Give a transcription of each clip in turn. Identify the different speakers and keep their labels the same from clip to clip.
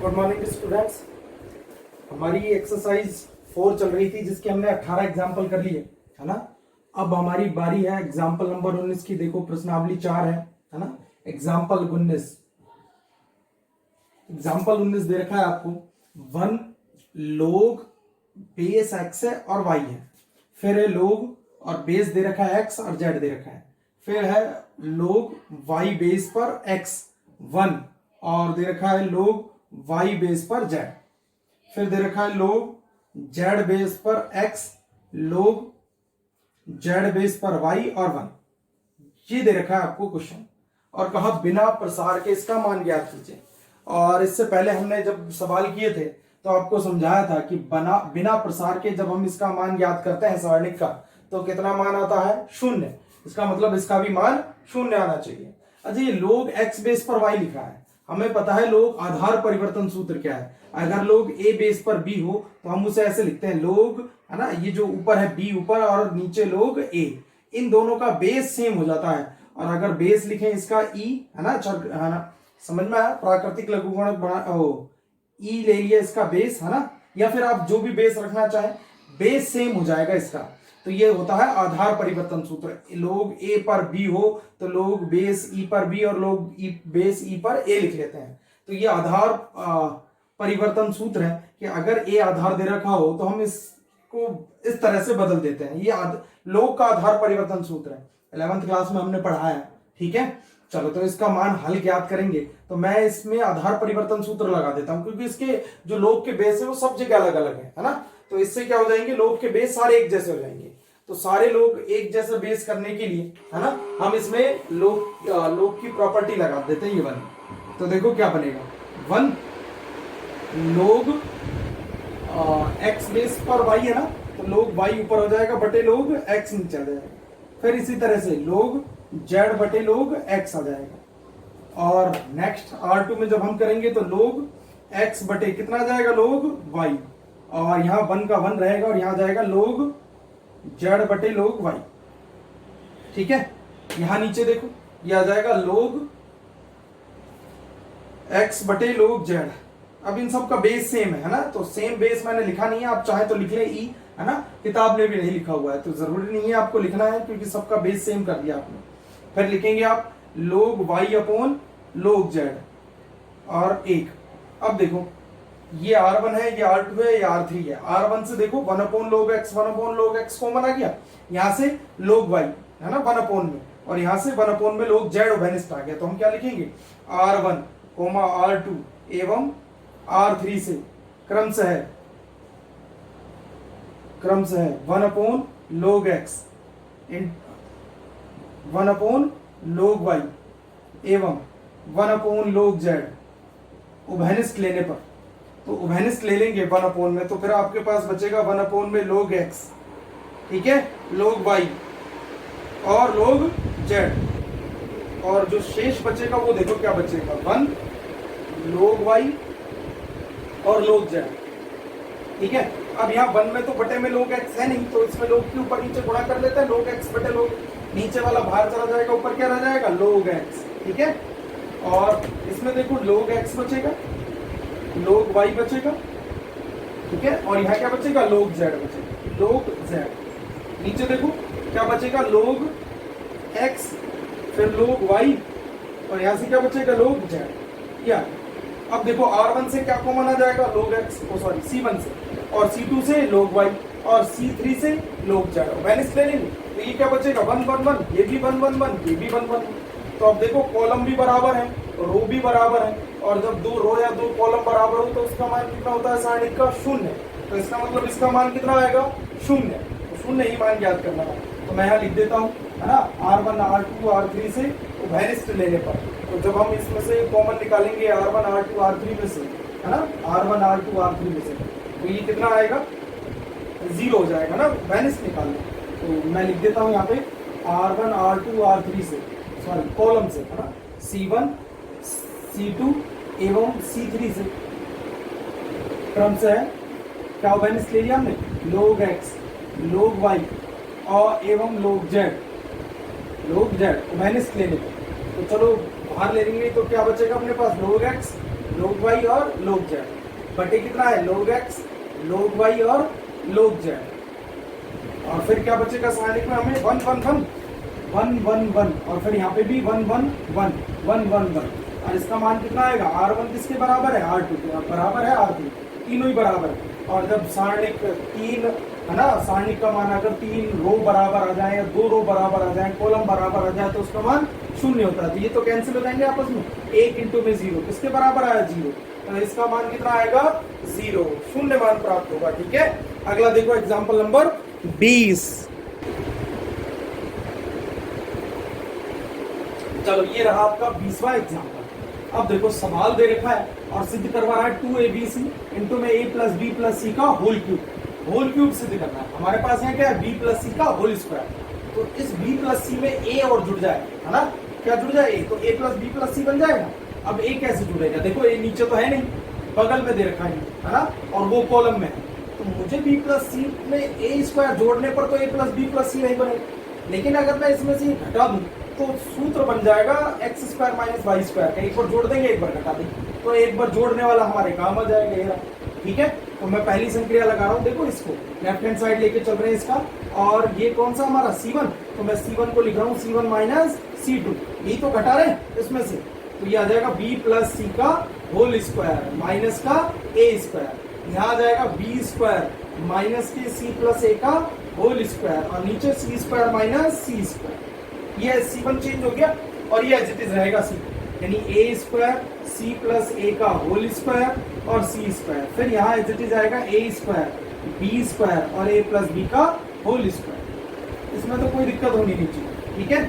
Speaker 1: Good morning students. हमारी exercise 4 चल रही थी जिसके हमने 18 एग्जाम्पल कर लिए है ना। अब हमारी बारी है एग्जाम्पल नंबर 19 की। देखो प्रश्नावली 4 है ना। एग्जाम्पल 19 दे रखा है आपको। 1 log बेस x है और y है। फिर है log और बेस दे रखा है x और z दे रखा है। फिर है log y बेस पर x 1 और दे रखा है log y बेस पर z। फिर दे रखा है log z बेस पर x log z बेस पर y और 1। ये दे रखा है आपको क्वेश्चन और कहा बिना प्रसार के इसका मान ज्ञात कीजिए। और इससे पहले हमने जब सवाल किए थे तो आपको समझाया था कि बिना प्रसार के जब हम इसका मान ज्ञात करते हैं सारणिक का तो कितना मान आता है? 0। इसका मतलब इसका भी मान 0 आना चाहिए। अच्छा, ये log x बेस पर y लिखा है। हमें पता है log आधार परिवर्तन सूत्र क्या है। अगर log a बेस पर b हो तो हम उसे ऐसे लिखते हैं log, है ना, ये जो ऊपर है b ऊपर और नीचे log a, इन दोनों का बेस सेम हो जाता है। और अगर बेस लिखें इसका e, है ना, समझ में आया? प्राकृतिक लघुगणक बना ई ले लिया इसका बेस, है ना, या फिर आप जो भी बेस रखना चाहें बेस सेम हो जाएगा इसका। तो ये होता है आधार परिवर्तन सूत्र। लोग ए पर बी हो तो लोग बेस ई पर बी और लोग बेस ई पर ए लिख लेते हैं। तो ये आधार परिवर्तन सूत्र है कि अगर ए आधार दे रखा हो तो हम इसको इस तरह से बदल देते हैं। ये लोग का आधार परिवर्तन सूत्र है, 11th क्लास में हमने पढ़ा है। ठीक है, चलो तो इसका मान हल ज्ञात करेंगे तो मैं इसमें आधार परिवर्तन सूत्र लगा देता हूं क्योंकि इसके जो लोग के बेस है वो सब जगह अलग अलग है ना। तो इससे क्या हो जाएंगे, लोग के बेस सारे एक जैसे हो जाएंगे। तो सारे लोग एक जैसे बेस करने के लिए, है ना, हम इसमें लोग की प्रॉपर्टी लगा देते हैं, ये वाली। तो देखो क्या बनेगा, 1 लोग x बेस पर y है ना, तो लोग y ऊपर हो जाएगा बटे लोग x नीचे आ जाएगा। फिर इसी तरह से लोग z बटे लोग x आ जाएगा। और नेक्स्ट R2 में जब हम करेंगे तो लोग x बटे कितना आ जाएगा, लोग y, और यहाँ 1 का 1 रहेगा और यहाँ जाएगा लोग z बटे लोग y। ठीक है, यहाँ नीचे देखो ये आ जाएगा लोग x बटे लोग z। अब इन सब का बेस सेम है ना, तो सेम बेस मैंने लिखा नहीं है, आप चाहे तो लिख ले ई, है ना, किताब में भी नहीं लिखा हुआ है तो जरूरी नहीं है आपको लिखना है क्योंकि सबका बेस सेम कर दिया आपने। फिर लिखेंगे आप लोग y अपॉन लोग z और 1। अब देखो ये R1 है, ये R2 है, ये R3 है। R1 से देखो 1 अपॉन लोग x, 1 अपॉन लोग x कॉमन आ गया। यहाँ से लोग y, है ना, 1 अपॉन में, और यहाँ से 1 अपॉन में लोग z ओबेनिस्ट आ गया। तो हम क्या लिखेंगे, R1, R2 एवं R3 से क्रमशः 1 अपॉन लोग x, 1 अपॉन लोग y एवं 1 अपॉन लोग z उभयनिष्ठ लेने पर। तो उभयनिष्ठ ले लेंगे 1 अपॉन में, तो फिर आपके पास बचेगा 1 अपॉन में लोग x, ठीक है, लोग y और लोग z, और जो शेष बचेगा वो देखो क्या बचेगा, 1 लोग y और लोग z। ठीक है, अब यहाँ 1 में तो बटे में लोग x है नहीं, तो इसमें लोग के ऊपर नीचे गुणा कर लेते हैं, लोग x बटे लोग, नीचे वाला बाहर चला जाएगा, ऊपर क्या रह जाएगा, लोग x। ठीक है, और इसमें देखो लोग x बचेगा, लोग y बचेगा, ठीक है, और यहाँ क्या बचेगा, लोग z बचेगा, लोग z। नीचे देखो क्या बचेगा, लोग x, फिर लोग y, और यहाँ से क्या बचेगा, लोग z। क्या, अब देखो R1 से क्या कॉमन आ जाएगा, लोग x, C1 से, और C2 से लोग y, और C3 से लोग z। माइनस ले लेंगे तो ये क्या बचेगा, 1 1 1, ये भी 1 1 1, ये भी 1 1। तो अब देखो कॉलम भी बराबर है, रो भी बराबर है, और जब 2 रो या 2 कॉलम बराबर हो तो उसका मान कितना होता है, सारणिक का 0। तो इसका मतलब इसका मान कितना आएगा, 0। तो 0 ही मान ज्ञात करना है। तो मैं यहाँ लिख देता हूँ, है ना, R1 R2 R3 से उभयनिष्ठ लेने पर। तो जब हम इसमें से कॉमन निकालेंगे R1 R2 R3 में से, है ना, R1 R2 R3 में से, तो ये कितना आएगा, 0 हो जाएगा ना, उभयनिष्ठ निकालना। तो मैं लिख देता हूँ यहाँ पे R1 R2 R3 से, सॉरी कॉलम से, है ना, C1 C2 एवं C3 से क्रमशः क्या उभयनिष्ठ ले लिया हमने, लोग x, लोग y और एवं लोग z, उभयनिष्ठ लेने पर। तो चलो बाहर ले लेंगे तो क्या बचेगा अपने पास, लोग x log y और log z बटे कितना है log x log y और log z, और फिर क्या बचेगा सहायक में हमें 1 1 1 1 1 1 और फिर यहाँ पे भी 1 1 1 1 1 1 और इसका मान कितना आएगा r1 किसके बराबर है r2 के बराबर है r3, तीनों ही बराबर है। और जब सारणिक 3 है ना, सारणिक का मान अगर 3 रो बराबर आ जाए या 2 रो बराबर आ जाए, कॉलम बराबर आ जाए तो उसका मान 0 होता है। तो ये तो कैंसिल हो जाएंगे आपस में, 1 इंटू में 0 किसके बराबर आया 0, तो इसका मान कितना आएगा 0, शून्य मान प्राप्त होगा। ठीक है, अगला देखो एग्जाम्पल नंबर 20। चलो ये रहा आपका 20वां एग्जाम्पल। अब देखो सवाल दे रखा है और सिद्ध करवा रहा है 2abc इंटू में a plus B plus C का होल क्यूब सिद्ध करना है। हमारे पास यहाँ क्या है b प्लस सी का होल स्क्वायर, तो इस b प्लस सी में a और जुड़ जाए, है ना, क्या जुड़ जाए a, तो a प्लस बी प्लस सी बन जाएगा। अब a कैसे जुड़ेगा, देखो a नीचे तो है नहीं, बगल में दे रखा है ना, और वो कॉलम में है, तो मुझे b प्लस सी में a स्क्वायर जोड़ने पर तो a प्लस बी प्लस सी नहीं बनेगा। लेकिन अगर मैं इसमें से घटा दूं तो सूत्र बन जाएगा X square minus Y square का, एक बार जोड़ देंगे एक बार घटा देंगे, तो एक बार जोड़ने वाला हमारे काम आ जाएगा ये। ठीक है, तो मैं पहली संक्रिया लगा रहा हूँ, देखो इसको लेफ्ट हैंड साइड लेके चल रहे हैं इसका, और ये कौन सा हमारा C1, तो मैं C1 को लिख रहा हूँ C1 माइनस C2, यही तो घटा रहे हैं इसमें से, तो ये आ जाएगा b प्लस सी का होल स्क्वायर माइनस का a स्क्वायर, यहाँ आ जाएगा b स्क्वायर माइनस के c प्लस a का होल स्क्वायर, और नीचे c square minus c square, ये C1 चेंज हो गया और ये एज इट इज रहेगा C, यानी a square c plus a का होल स्क्वायर और c स्क्वायर, फिर यहाँ एज इट इज आएगा a स्क्वायर b स्क्वायर और a प्लस b का होल स्क्वायर। इसमें तो कोई दिक्कत होनी नहीं चाहिए। ठीक है,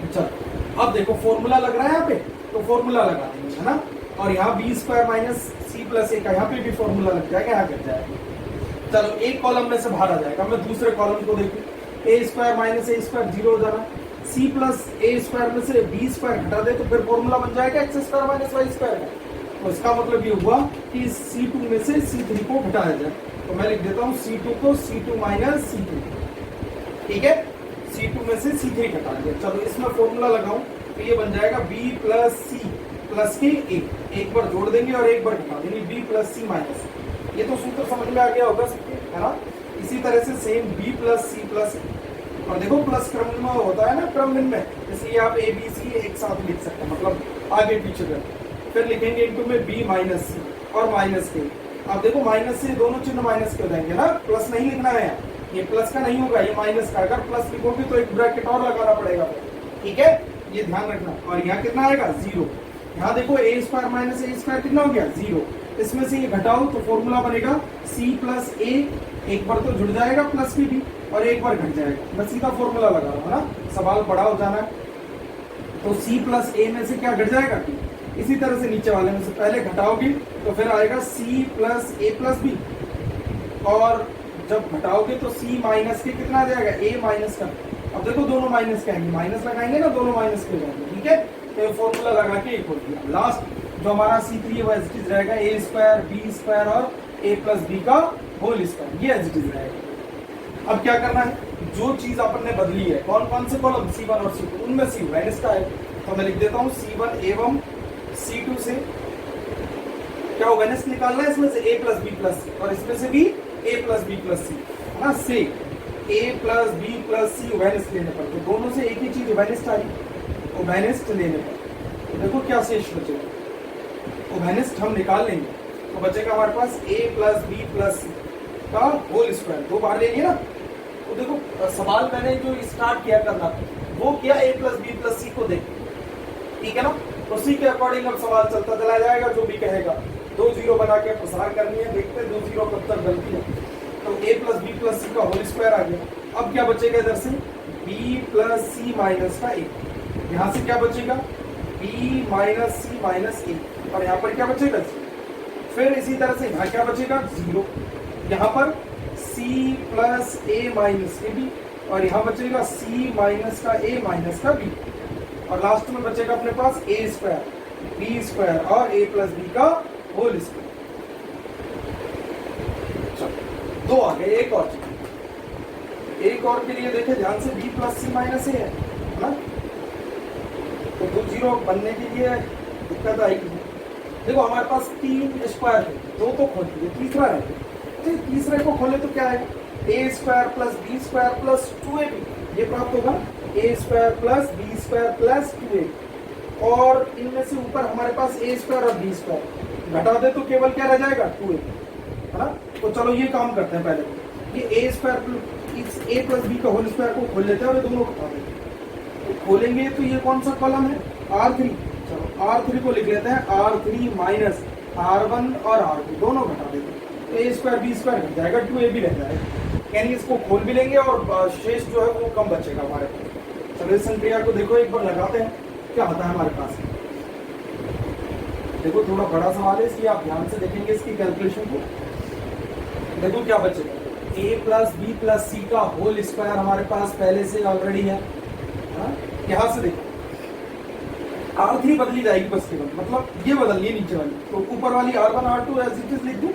Speaker 1: चलो अब देखो फॉर्मूला लग रहा है यहाँ पे, तो फॉर्मूला लगा देंगे, है ना, और यहाँ b square minus c plus a का यहाँ पे भी फॉर्मूला लग जाएगा, यहाँ कट जाएगा। चलो एक कॉलम में से बाहर आ जाएगा, मैं दूसरे कॉलम को देखूँ, a square minus a square 0 हो जाना, c प्लस a स्क्वायर में से b स्क्वायर घटा दे तो फिर फॉर्मूला बन जाएगा X square minus Y square का। तो इसका मतलब ये हुआ कि c2 में से c3 को घटाया जाए, तो मैं लिख देता हूँ c2 को c2 माइनस c3। ठीक है, c2 में से c3 घटा दिया। चलो इसमें फॉर्मूला लगाऊं तो ये बन जाएगा b प्लस सी प्लस के a, एक बार जोड़ देंगे और एक बार घटा देंगे, b प्लस सी माइनस, ये तो सूत्र समझ में आ गया होगा सबके, है ना। इसी तरह से same b plus C plus, और देखो प्लस क्रम में होता है ना, क्रम में, इसलिए आप a b c एक साथ लिख सकते हैं, मतलब आगे पीछे कर, फिर लिखेंगे इनटू में b माइनस सी और माइनस के। अब देखो माइनस से दोनों चिन्ह माइनस के हो जाएंगे ना, प्लस नहीं लिखना है, ये प्लस का नहीं होगा, ये माइनस का, अगर प्लस लिखोगे तो एक ब्रैकेट और लगाना पड़ेगा। ठीक है, ये ध्यान रखना। और यहाँ कितना आएगा 0, यहाँ देखो a square minus a square कितना हो गया 0, इसमें से ये घटाओ तो फॉर्मूला बनेगा c प्लस a, एक बार तो जुड़ जाएगा प्लस की भी और एक बार घट जाएगा, मैं सीधा फॉर्मूला लगा रहा हूँ ना, सवाल बड़ा हो जाना है, तो c प्लस a में से क्या घट जाएगा t, इसी तरह से नीचे वाले में से पहले घटाओगे तो फिर आएगा c plus a plus b, और जब घटाओगे तो c माइनस के कितना आ जाएगा a माइनस का। अब देखो दोनों माइनस के आएंगे, माइनस लगाएंगे ना, दोनों माइनस के जाएंगे। ठीक है, तो ये फॉर्मूला लगा के एक हो गया, लास्ट जो हमारा c3 है वो एज इट इज रहेगा a स्क्वायर b स्क्वायर और a प्लस b का होल स्क्वायर, ये एज इट इज रहेगा। अब क्या करना है, जो चीज अपन ने बदली है, कौन कौन से कॉलम c1 और c2, उनमें c माइनस का है, तो मैं लिख देता हूँ c1 एवं c2 से क्या होगा, वेनिस निकालना है, इसमें से a plus B plus C और इसमें से भी a plus B plus C, है ना, से a plus B plus C vanish लेने पर, तो दोनों से एक ही चीज वेनिस्ट आई, तो वेनिस्ट लेने पर तो देखो क्या शेष बचेगा, तो वेनिस्ट हम निकाल लेंगे, तो बचेगा हमारे पास a plus B plus C का होल स्क्वायर, दो बार ले लिया ना। तो देखो सवाल मैंने जो स्टार्ट किया करना वो किया a प्लस बी प्लस सी को देख, ठीक है ना, तो सी के अकॉर्डिंग अब सवाल चलता चला जाएगा, जो भी कहेगा 2 0 बना के प्रसार करनी है, देखते हैं 2 0 कब तक गलती है। तो a plus B plus C का होल स्क्वायर आ गया। अब क्या बचेगा इधर से b प्लस सी माइनस का a, यहाँ से क्या बचेगा b minus C minus a, और यहाँ पर क्या बचेगा फिर इसी तरह से यहाँ क्या बचेगा 0, यहाँ पर c प्लस a माइनस के b, और यहाँ बचेगा c माइनस का a माइनस का b, और लास्ट में बचेगा अपने पास a स्क्वायर b स्क्वायर और a प्लस b का होल स्क्वायर। दो आ गए, एक और के लिए देखे ध्यान से b प्लस सी माइनस ए है ना, तो 2 0 बनने के लिए दिक्कत आएगी, देखो हमारे पास 3 स्क्वायर थे, 2 तो खोल दिए, तीसरा है, तो तीसरे को खोले तो क्या है, a square plus B square plus 2ab, ये प्राप्त होगा a square plus B square plus 2ab। और इनमें से ऊपर हमारे पास ए स्क्वायर और बी स्क्वायर घटा दे तो केवल क्या रह जाएगा, 2ab, है ना। तो चलो ये काम करते हैं, पहले ये ए स्क्वायर ए प्लस बी का होल स्क्वायर को खोल लेते हैं और ये दोनों घटा देते हैं। तो खोलेंगे तो ये कौन सा कॉलम है, R3, चलो R3 को लिख लेते हैं, R3 माइनस R1 और R2 दोनों घटा देते हैं, तो ए स्क्वायर बी स्क्वायर घट जाएगा, 2ab रह जाएगा, यानी इसको खोल भी लेंगे और शेष जो है वो कम बचेगा हमारे पास। चलो इस संक्रिया को देखो एक बार लगाते हैं क्या आता है हमारे पास। देखो थोड़ा बड़ा सवाल है, इसलिए आप ध्यान से देखेंगे इसकी कैलकुलेशन को। देखो क्या बचेगा, a plus B plus C का होल स्क्वायर हमारे पास पहले से ऑलरेडी है, यहां से देखो R3 बदली जाएगी बस केवल, मतलब ये बदल है नीचे वाली, तो ऊपर वाली R1 R2 as it is लिख दूं,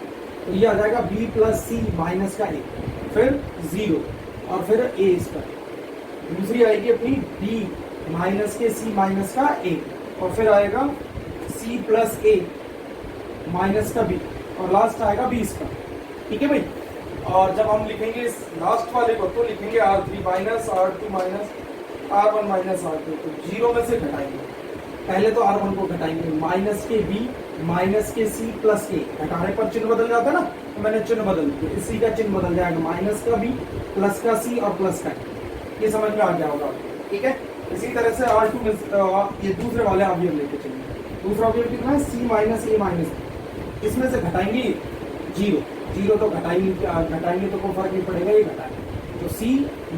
Speaker 1: तो ये आ जाएगा b प्लस सी माइनस का a, फिर 0 और फिर a स्क्वायर। दूसरी आएगी अपनी b माइनस के c माइनस का a, और फिर आएगा c प्लस a माइनस का b, और लास्ट आएगा b स्क्वायर। ठीक है भाई। और जब हम लिखेंगे इस लास्ट वाले को तो लिखेंगे R3 minus R2 minus R1 minus R2, तो 0 में से घटाएंगे, पहले तो R1 को घटाएंगे, माइनस के B माइनस के C प्लस A, घटाने पर चिन्ह बदल जाता है ना, तो मैंने चिन्ह बदल दिया, इसी का चिन्ह बदल जाएगा, माइनस का B प्लस का C और प्लस का A, ये समझ में आ गया होगा। ठीक है, इसी तरह से R2 में ये दूसरे वाले अवयव लेके चलेंगे। दूसरा अवयव कितना है, C minus A minus B, इसमें से घटाएंगे 0 तो घटाएंगे तो कोई फर्क नहीं पड़ेगा, ये घटाएंगे, तो C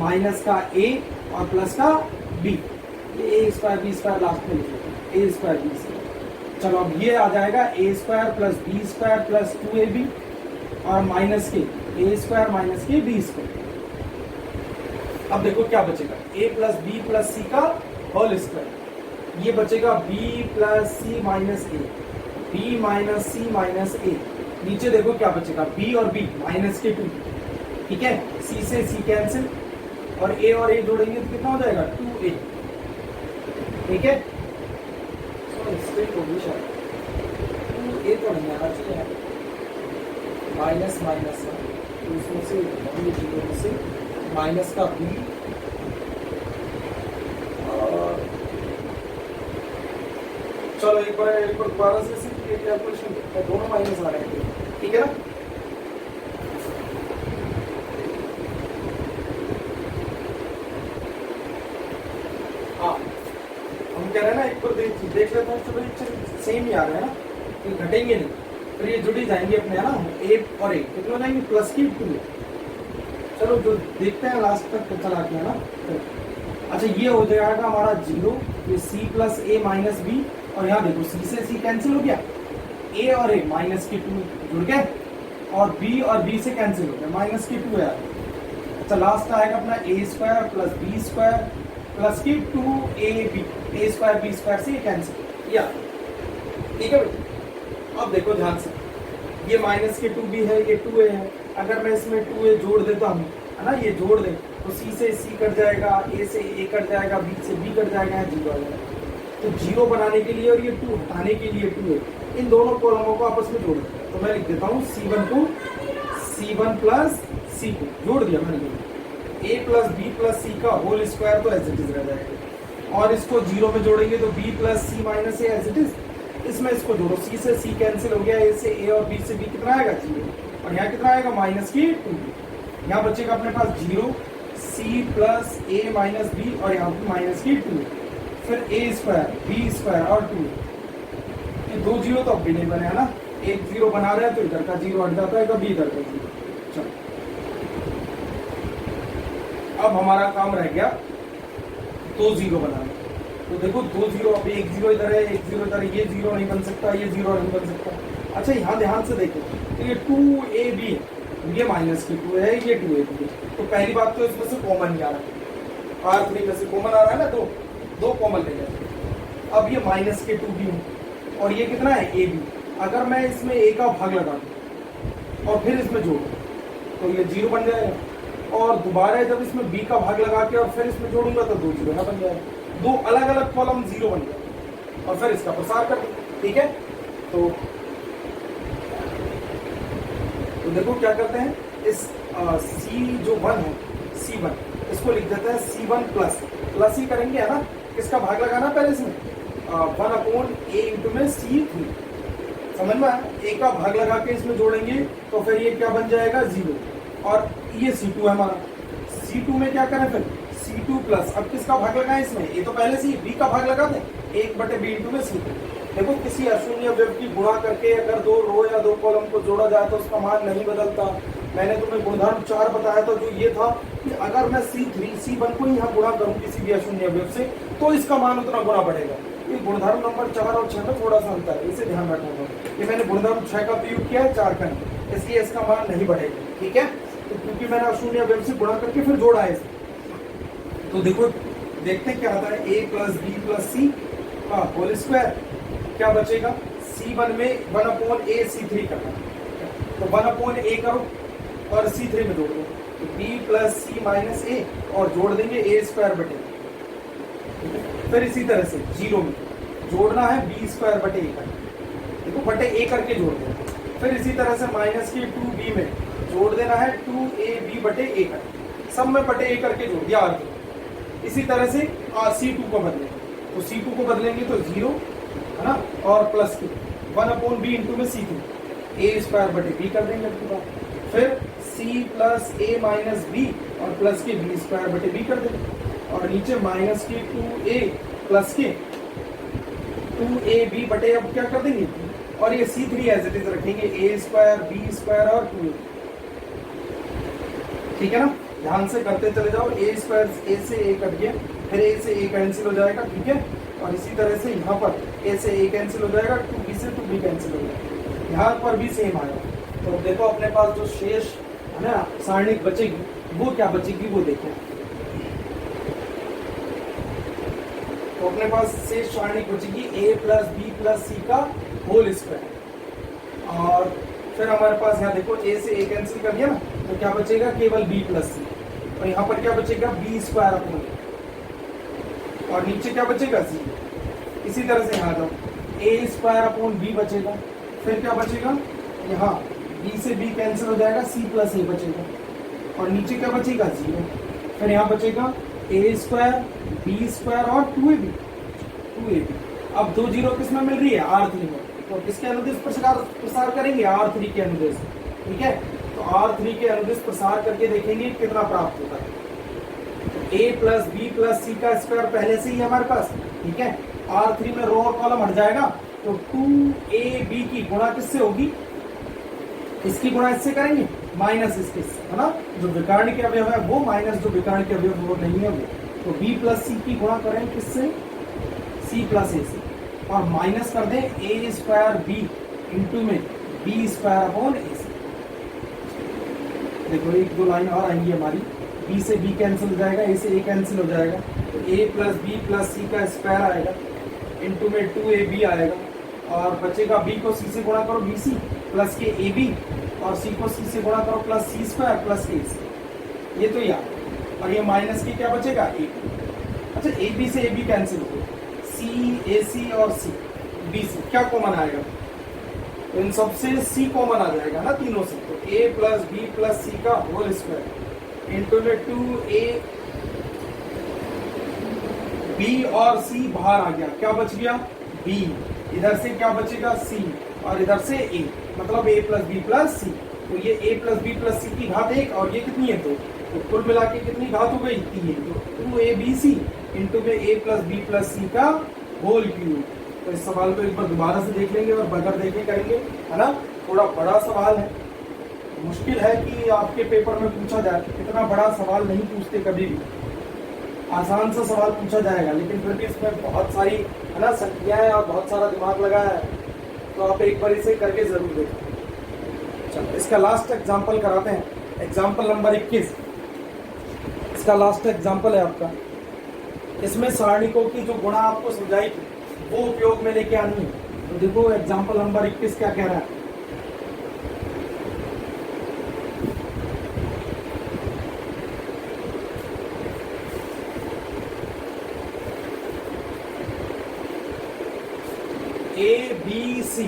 Speaker 1: माइनस का A और प्लस का B, ये a square B square last में लिख लेते हैं, ए स्क्वायर बी स्क्वायर। चलो अब ये आ जाएगा a square plus B square plus 2ab और माइनस के a स्क्वायर माइनस के b स्क्वायर। अब देखो क्या बचेगा, a plus B plus C का होल स्क्वायर, ये बचेगा b plus C minus A, b minus C minus A. नीचे देखो क्या बचेगा, b और b माइनस के 2, ठीक है, c से c कैंसिल और a और a जोड़ेंगे तो कितना हो जाएगा, 2a। ठीक है, ये तो नहीं आना चाहिए, माइनस माइनस है तो उसमें से 0 में से माइनस का b और चलो एक बार दोबारा से कैलकुलेशन देखते हैं, दोनों माइनस आ रहे हैं, ठीक है ना। कह रहे हैं ना, एक बार देख लेते हैं, चलो सेम ही आ रहा है ना, तो घटेंगे नहीं, फिर ये जुड़ी जाएंगे अपने, है ना, ए और ए कितना हो जाएंगे, प्लस की 2। चलो जो देखते हैं लास्ट तक चला के, है ना। अच्छा ये हो जाएगा हमारा 0, ये c प्लस ए माइनस बी, और यहाँ देखो c से c कैंसिल हो गया, a और a माइनस की 2 जुड़ गए, और b और b से कैंसिल हो गया, माइनस की 2 है। अच्छा लास्ट आएगा अपना a square plus B square plus की 2ab, a square B square से ये कैंसिल या, ठीक है भाई। अब देखो ध्यान से, ये माइनस के 2b है, ये 2a है, अगर मैं इसमें 2a जोड़ देता हूँ, है ना, ये जोड़ दे तो c से c कट जाएगा, a से a कट जाएगा, b से b कट जाएगा, 0 आ जाएगा। तो 0 बनाने के लिए और ये 2 हटाने के लिए 2a, इन दोनों कॉलमों को आपस में जोड़ देते हैं, तो मैं लिख देता हूँ c1 को c1 प्लस c2 जोड़ दिया मैंने, a plus B plus C का होल स्क्वायर तो एज इट इज रह जाएगा, और इसको 0 में जोड़ेंगे तो b plus C minus A as it is, इसमें इसको जोड़ो, c से c कैंसिल हो गया, a से a और b से b कितना आएगा 0, और यहाँ कितना आएगा माइनस की 2, यहाँ बचेगा अपने पास 0 c plus a minus b और यहाँ पे माइनस की 2, फिर a स्क्वायर b स्क्वायर और 2, ये 2 0 तो अब भी नहीं बने, है ना, एक 0 बना रहे हैं तो इधर का 0 हट जाता है, कभी इधर का 0। चलो अब हमारा काम रह गया 2 0 बनाना, तो देखो 2 0, अब एक 0 इधर है, एक 0 इधर है, ये 0 नहीं बन सकता, ये 0 नहीं बन सकता। अच्छा यहाँ ध्यान से देखो, तो ये 2ab है, ये माइनस की 2 है, ये 2ab है, तो पहली बात तो इसमें से कॉमन नहीं आ रहा, R3 में से कॉमन आ रहा है ना, दो कॉमन ले जाए। अब ये माइनस के 2b है, और ये कितना है ab, अगर मैं इसमें a का भाग लगा दूं और फिर इसमें जोड़ूं तो ये 0 बन जाएगा, और दोबारा जब इसमें b का भाग लगा के और फिर इसमें जोड़ूंगा तो 2 0 बन जाएगा, दो अलग अलग कॉलम 0 बन जाएगा, और फिर इसका प्रसार कर दो, ठीक है। तो देखो क्या करते हैं, इस सी जो 1 है, C1, इसको लिख देते हैं C1 प्लस ही करेंगे, है ना। किसका भाग लगाना पहले इसमें, 1/a इंटू में C3, समझ में आया। ए का भाग लगा के इसमें जोड़ेंगे तो फिर ये क्या बन जाएगा 0, और ये C2 है हमारा। C2 में क्या करें फिर C2 प्लस, अब किसका भाग लगाए इसमें, ये तो पहले से B का भाग लगा दें, 1/b इंटू में C2। देखो किसी अशून्य अवयव की गुणा करके अगर 2 रो या 2 कॉलम को जोड़ा जाए तो उसका मान नहीं बदलता। मैंने तुम्हें गुणधर्म 4 बताया था, जो ये था कि अगर मैं C1 को यहाँ गुणा करूँ किसी भी अशून्य अवयव से तो इसका मान उतना गुना बढ़ेगा। ये गुणधर्म नंबर 4 और 6 में थोड़ा सा अंतर है, इसे ध्यान रखना होगा। ये मैंने गुणधर्म 6 का प्रयोग किया है, 4 का नहीं, इसलिए इसका मान नहीं बढ़ेगा, ठीक है। तो क्योंकि मैंने अशून्य अवयव से गुणा करके फिर जोड़ा है इसे, तो देखो देखते क्या आता है, a plus B plus C का होल स्क्वायर, क्या बचेगा C1 में 1/a C3 करना, तो 1/a करो और C3 में जोड़ दो, तो b plus C minus a और जोड़ देंगे a स्क्वायर बटे, फिर इसी तरह से 0 में जोड़ना है b स्क्वायर बटे a का, देखो बटे a करके जोड़ देना, फिर इसी तरह से माइनस के 2b में जोड़ देना है 2ab बटे a का, सब में बटे a करके जोड़ दिया आगे। इसी तरह से C2 को बदलेंगे, तो C2 को बदलेंगे तो 0, है ना, और प्लस 1/b इंटू में C2, a स्क्वायर बटे b कर देंगे आपके पास, फिर c plus a minus b और प्लस के b स्क्वायर बटे b कर देंगे, और नीचे माइनस के 2a प्लस के 2ab बटे, अब क्या कर देंगे, और ये C3 एज इट इज रखेंगे, a स्क्वायर b स्क्वायर और 2a, ठीक है ना। ध्यान से करते चले जाओ, a स्क्वायर a से a कट गया, फिर a से a कैंसिल हो जाएगा, ठीक है, और इसी तरह से यहाँ पर a से a कैंसिल हो जाएगा, 2b से 2b कैंसिल हो जाएगा, यहाँ पर भी सेम आएगा। तो देखो अपने पास जो शेष है ना सारणिक बचेगी वो क्या बचेगी वो देखें, तो अपने पास शेष सारणिक बचेगी a plus B plus C का होल स्क्वायर, और फिर हमारे पास यहाँ देखो a से a कैंसिल कर दिया ना, तो क्या बचेगा केवल b प्लस सी, और यहाँ पर क्या बचेगा b स्क्वायर अपॉन, और नीचे क्या बचेगा c। इसी तरह से यहाँ जाओ, a स्क्वायर अपॉन b बचेगा, फिर क्या बचेगा यहाँ b से b कैंसिल हो जाएगा, c प्लस a बचेगा, और नीचे क्या बचेगा 0, फिर यहाँ बचेगा a स्क्वायर b स्क्वायर और 2ab। अब 2 0 किस में मिल रही है R3 में, तो किसके अनुदिश प्रसार करेंगे R3 के अनुदिश, ठीक है। तो R3 के अनुदिश प्रसार करके देखेंगे कितना प्राप्त होता है, a plus B plus C का स्क्वायर पहले से ही हमारे पास, ठीक है। R3 में रो और कॉलम हट जाएगा, तो 2ab की गुणा किससे होगी, इसकी गुणा इससे करेंगे माइनस इसके, है ना, जो विकर्ण के अवयव है वो माइनस जो विकर्ण के अवयव वो नहीं है वो, तो b प्लस सी की गुणा करें किससे, c प्लस a से, और माइनस कर दें a स्क्वायर b इंटू में b स्क्वायर अपॉन a से। देखो 1-2 लाइन और आएंगी हमारी, b से b कैंसिल हो जाएगा, a से a कैंसिल हो जाएगा, तो a plus b plus c का स्क्वायर आएगा इंटू में 2ab आएगा, और बचेगा b को c से गुणा करो bc प्लस के ab, और c को c से गुणा करो plus c square plus ac, ये तो याद, और ये माइनस की क्या बचेगा a। अच्छा ab से ab कैंसिल हो गया, c ac और c bc क्या कॉमन आएगा, तो इन सबसे c कॉमन आ जाएगा ना तीनों से, तो a plus b plus c का होल स्क्वायर इंटू में 2a b और c बाहर आ गया, क्या बच गया b, इधर से क्या बचेगा c, और इधर से a, मतलब a प्लस बी प्लस सी, तो ये a प्लस बी प्लस सी की घात 1 और ये कितनी है 2, तो कुल मिला के कितनी घात हो गई 3, तो 2abc इंटू में a plus B plus C का होल क्यूब। तो इस सवाल को एक बार दोबारा से देख लेंगे और बगैर देखे करेंगे, है ना, थोड़ा बड़ा सवाल है, मुश्किल है कि आपके पेपर में पूछा जाए, इतना बड़ा सवाल नहीं पूछते कभी भी, आसान सा सवाल पूछा जाएगा, लेकिन फिर भी इसमें बहुत सारी है ना संख्याएं और बहुत सारा दिमाग लगाया है, तो आप एक बार इसे करके जरूर देखें। चलो इसका लास्ट एग्जाम्पल कराते हैं, एग्जाम्पल नंबर 21, इसका लास्ट एग्जाम्पल है आपका। इसमें सारणिकों की जो गुणा आपको समझाई थी वो उपयोग में लेके आनी है, तो देखो एग्जाम्पल नंबर 21 क्या कह रहा है, ए बी सी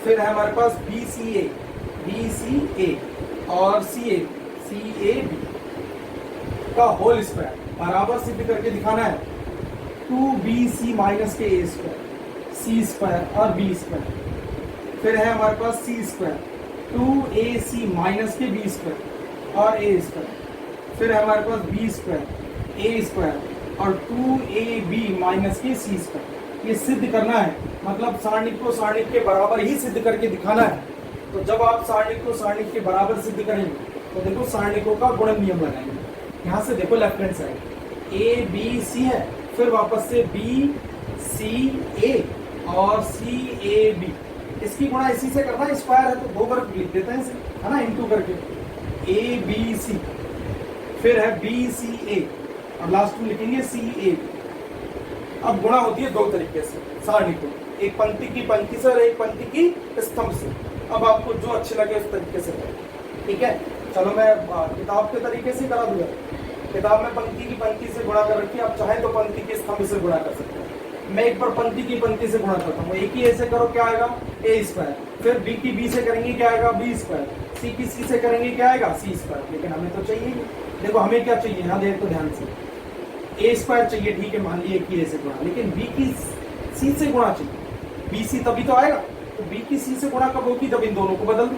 Speaker 1: फिर है हमारे पास बी सी ए और सी ए बी का होल स्क्वायर बराबर सिद्ध करके दिखाना है 2bc माइनस के ए स्क्वायर सी स्क्वायर और बी स्क्वायर। फिर है हमारे पास सी स्क्वायर 2ac माइनस के बी स्क्वायर और ए स्क्वायर। फिर है हमारे पास बी स्क्वायर ए स्क्वायर और 2ab माइनस के सी स्क्वायर। ये सिद्ध करना है, मतलब सारणिक को सारणिक के बराबर ही सिद्ध करके दिखाना है। तो जब आप सारणिक को सारणिक के बराबर सिद्ध करेंगे तो देखो सारणिकों का गुणन नियम लगाएंगे। यहाँ से देखो left hand side A B C है, फिर वापस से बी सी ए और सी ए बी, इसकी गुणा इसी से करना है, स्क्वायर है तो दो बार लिख देते हैं इसे, है ना, इनटू करके ए बी सी। फिर है बी सी ए और लास्ट में लिखेंगे सी ए। अब गुणा होती है दो तरीके से सारणिकों, एक पंक्ति की पंक्ति से और एक पंक्ति की स्तंभ से। अब आपको जो अच्छे लगे उस तरीके से करें, ठीक है। चलो मैं किताब के तरीके से करा दूंगा। किताब में पंक्ति की पंक्ति से गुणा कर रखी है, आप चाहे तो पंक्ति के स्तंभ से गुणा कर सकते हैं। मैं एक बार पंक्ति की पंक्ति से गुणा करता हूँ। ए की ए से करो क्या आएगा ए स्क्वायर, फिर बी की बी से करेंगे क्या आएगा बी स्क्वायर, सी की सी से करेंगे क्या आएगा सी स्क्वायर। लेकिन हमें तो चाहिए ही, देखो हमें क्या चाहिए यहाँ देखो ध्यान से, ए स्क्वायर चाहिए, ठीक है, मान लिए कि ए से गुणा, लेकिन बी की सी से गुणा चाहिए, बी सी तभी तो आएगा। तो बी की सी से गुणा कब होगी, जब इन दोनों को बदल दो,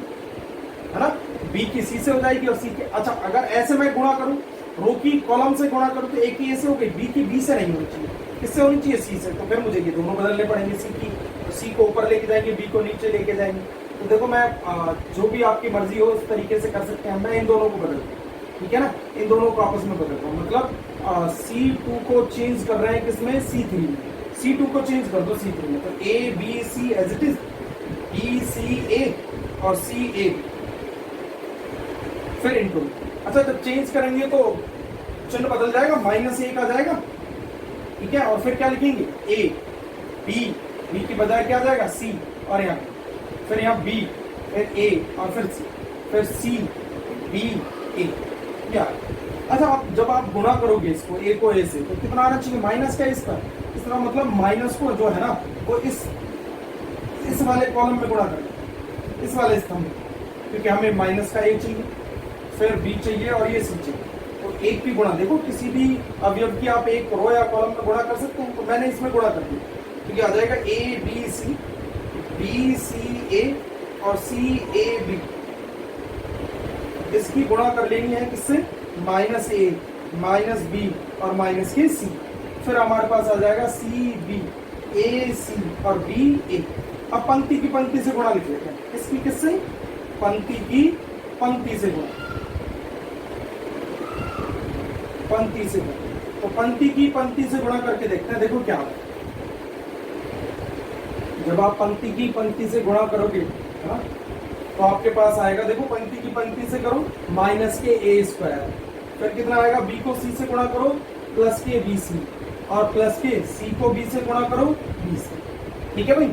Speaker 1: है ना, बी की सी से हो जाएगी और सी के, अच्छा अगर ऐसे मैं गुणा करूं, रो की कॉलम से गुणा करूं तो ए की ए से हो गई, बी की बी से नहीं होनी चाहिए, किससे होनी चाहिए सी से। तो फिर मुझे ये दोनों बदलने पड़ेंगे, सी की तो सी को ऊपर लेके जाएंगे, बी को नीचे लेके जाएंगे। तो देखो मैं जो भी आपकी मर्जी हो उस तरीके से कर सकते हैं। मैं इन दोनों को बदल, ठीक है ना, इन दोनों को आपस में बदल रहा हूँ, मतलब C2 को चेंज कर रहे हैं किसमें C3 में, C2 को चेंज कर दो C3 में। तो A B C as it is, B C A और C A, फिर इनटू। अच्छा जब चेंज करेंगे तो चिन्ह बदल जाएगा, -1 आ जाएगा, ठीक है। और फिर क्या लिखेंगे A B, B की बजाय क्या आ जाएगा C, और यहाँ फिर यहाँ B, फिर A और फिर C, फिर C B A, क्या। अच्छा आप जब आप गुणा करोगे इसको A को A से तो कितना आना चाहिए माइनस का इसका, इसका मतलब माइनस को जो है ना वो इस वाले कॉलम में गुणा करें, इस वाले स्तंभ में, क्योंकि हमें माइनस का A चाहिए, फिर B चाहिए और ये C चाहिए। तो एक भी गुणा, देखो किसी भी अवयव की आप एक रो या कॉलम में गुणा कर सकते हैं, तो मैंने इसमें गुणा कर दिया, क्योंकि आ जाएगा A B C, B C A और C A B। इसकी गुणा कर लेनी है किससे, -A -B और माइनस के C। फिर हमारे पास आ जाएगा C B A C और B A। अब पंक्ति की पंक्ति से गुणा लिख लेते हैं, इसकी किससे, पंक्ति की पंक्ति से गुणा, पंक्ति से गुणा। तो पंक्ति की पंक्ति से गुणा करके देखते हैं, देखो क्या होता है। जब आप पंक्ति की पंक्ति से गुणा करोगे, है ना, तो आपके पास आएगा, देखो पंक्ति की पंक्ति से करो माइनस के A स्क्वायर, फिर कितना आएगा B को C से गुणा करो प्लस के BC, और प्लस के C को B से गुणा करो BC, ठीक है भाई।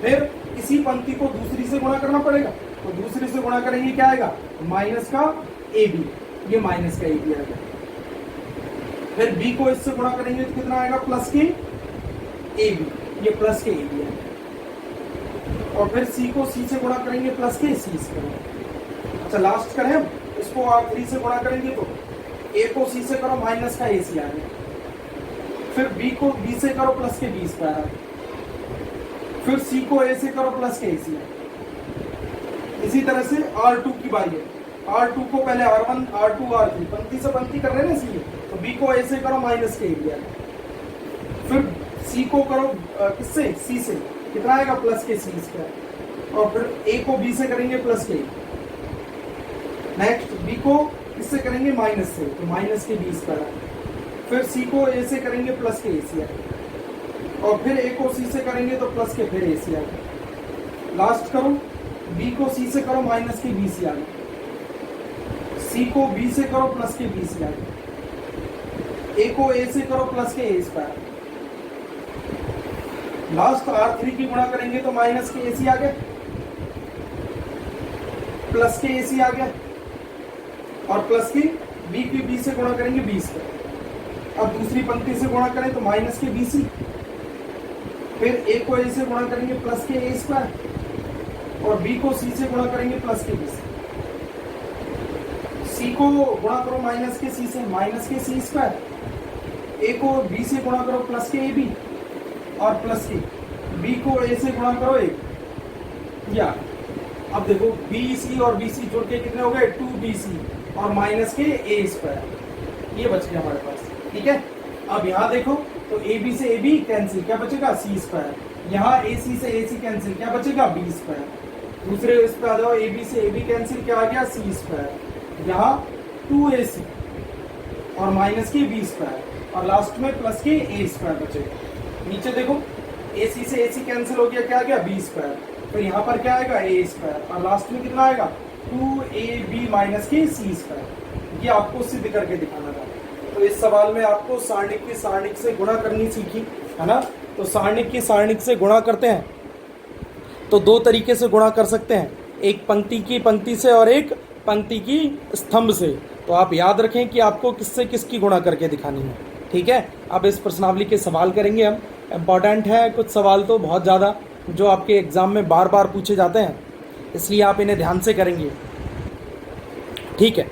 Speaker 1: फिर इसी पंक्ति को दूसरी से गुणा करना पड़ेगा, तो दूसरी से गुणा करेंगे क्या आएगा माइनस का AB, ये माइनस का AB आएगा। फिर B को इससे गुणा करेंगे तो कितना आएगा प्लस के AB, ये प्लस के AB आएगा। और फिर C को C से गुणा करेंगे प्लस के C से। अच्छा लास्ट करें हम इसको R3 से गुणा करेंगे तो A को C से करो माइनस का AC आ गया, फिर B को B से करो प्लस के B स्क्वायर आ गया, फिर C को A से करो प्लस के AC आ गया। इसी तरह से R2 की बारी है, R2 को पहले R1 R2 R3 पंक्ति से पंक्ति कर रहे हैं ना इसलिए, तो B को A से करो माइनस के A आ गया, फिर C को करो किससे C से, कितना आएगा प्लस के C स्क्वायर, और फिर A को B से करेंगे प्लस के, नेक्स्ट B को इससे करेंगे माइनस से, तो माइनस के B स्क्वायर, फिर C को A से करेंगे प्लस के AC आएगा, और फिर A को C से करेंगे तो प्लस के फिर AC आएगा। लास्ट करो B को C से करो माइनस के BC आएगा, C को B से करो प्लस के BC आएगा, A को A से करो प्लस के A स्क्वायर। लास्ट R3 की गुणा करेंगे तो माइनस के AC आ गया, प्लस के AC आ गया, और प्लस के B की B से गुणा करेंगे B स्क्वायर। अब दूसरी पंक्ति से गुणा करें तो माइनस के BC, फिर A को A से गुणा करेंगे प्लस के A स्क्वायर, और b को c से गुणा करेंगे प्लस के b से। c को गुणा करो माइनस के c से, माइनस के c स्क्वायर। a को b से गुणा करो प्लस के ab और प्लस के b को a से गुणा करो a। या अब देखो BC और BC जोड़ के कितने हो गए 2BC और माइनस के a स्क्वायर, ये बच गया हमारे पास। ठीक है, अब यहाँ देखो तो AB से AB कैंसिल, क्या बचेगा C स्क्वायर। यहाँ AC से AC कैंसिल, क्या बचेगा B स्क्वायर। दूसरे इस पे आ जाओ, AB से AB कैंसिल, क्या आ गया C स्क्वायर। यहाँ 2AC और माइनस के B स्क्वायर और लास्ट में प्लस के A स्क्वायर बचेगा। नीचे देखो AC से AC कैंसिल हो गया, क्या आ गया B स्क्वायर। फिर यहाँ पर क्या आएगा A स्क्वायर और लास्ट में कितना आएगा 2AB माइनस के C स्क्वायर। ये आपको सिद्ध करके दिखाना था। तो इस सवाल में आपको सारणिक की सारणिक से गुणा करनी सीखी है ना। तो सारणिक की सारणिक से गुणा करते हैं तो दो तरीके से गुणा कर सकते हैं, एक पंक्ति की पंक्ति से और एक पंक्ति की स्तंभ से। तो आप याद रखें कि आपको किससे किसकी गुणा करके दिखानी है। ठीक है, अब इस प्रश्नावली के सवाल करेंगे हम। इम्पॉर्टेंट है कुछ सवाल तो बहुत ज़्यादा, जो आपके एग्जाम में बार बार पूछे जाते हैं, इसलिए आप इन्हें ध्यान से करेंगे। ठीक है,